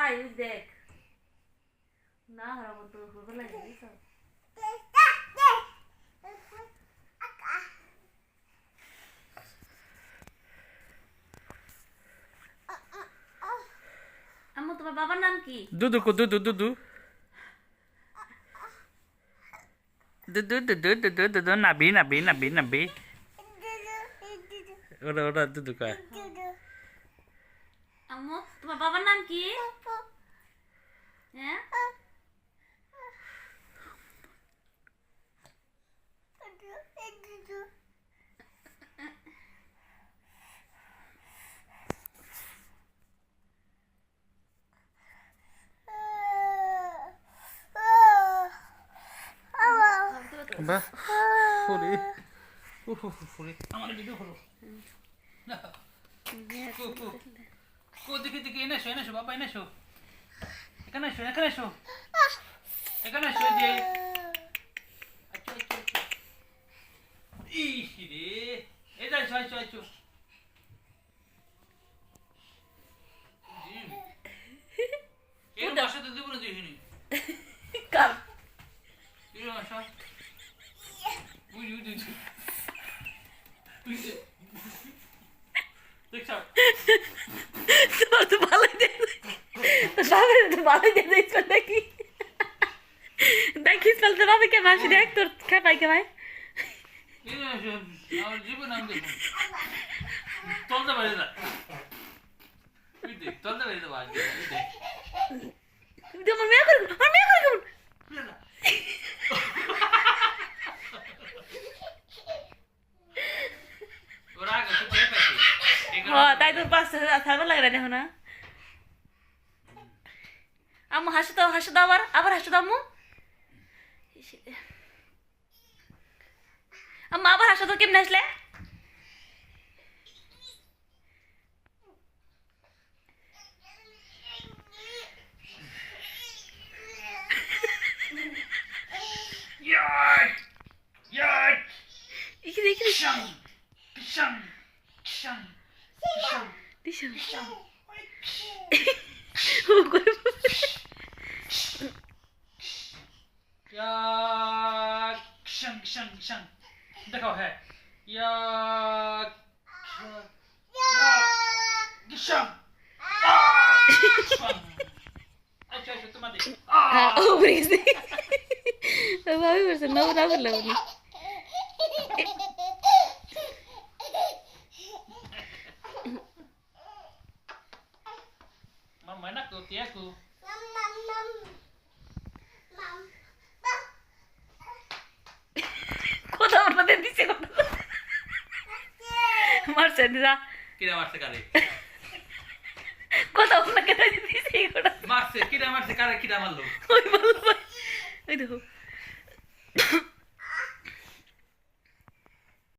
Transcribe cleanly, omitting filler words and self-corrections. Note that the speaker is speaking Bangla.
খাই দেখ না হারাম তো হবে লাগে সব আম্মু তোমার বাবার নাম কি দুদু কো দুদু দুদু দুদু দুদু দুদু দুদু নাবি নাবি নাবি নাবি ওরা ওরা দুদু কয় আম্মু তোমার বাবার নাম কি হ্যাঁ বাহ ফুরি ফুরি আমার ভিডিও হলো কো দেখি দেখি এনেছো এনেছো বাবা এনেছো এখানে এসো এখানে এসো এখানে এসো যে আচ্ছা আচ্ছা আচ্ছা ইস রে এটা এসো এসো এসো এর বাসা তো দেবো না দেখিনি কার এর বাসা বুঝি বুঝি বুঝি দেখছ তোমার তো ভালোই দেখে বাবার তো ভালোই দেখে দেখি দেখিস ফেলতে বাবা কে মাসি দেখ তোর খাপাই কে ভাই আমার জীবন আমি দেখুন চলতে পারি না চলতে পারি না বাজ আমার মেয়ে করে কেমন ওরা আগে তো চেয়ে পাচ্ছি তাই তোর পাঁচ থাকবে লাগে না দেখো না আম্মু হাসো দাও আবার হাসো দাও আম্মু আম্মা আবার হাসো তো কেমনে আসলে Yay! Yay! এখানে Shang! Shang! Shang! Shang! দিশো Shang! ও করে Yak! Shang! Shang! Shang! देखो है Yak! Yak! Shang! Shang! अच्छा अच्छा तुम्हारे ও বলেছে ভাবি বলছে না না বললাম না Mama enak tuh tiaku কথা আপনাদের দিছে কথা মারছে দিদা কিরা মারছে কারে কথা আপনাকে দিছে কথা মারছে কিরা মারছে কারে কিরা মারলো ওই বলবো ওই দেখো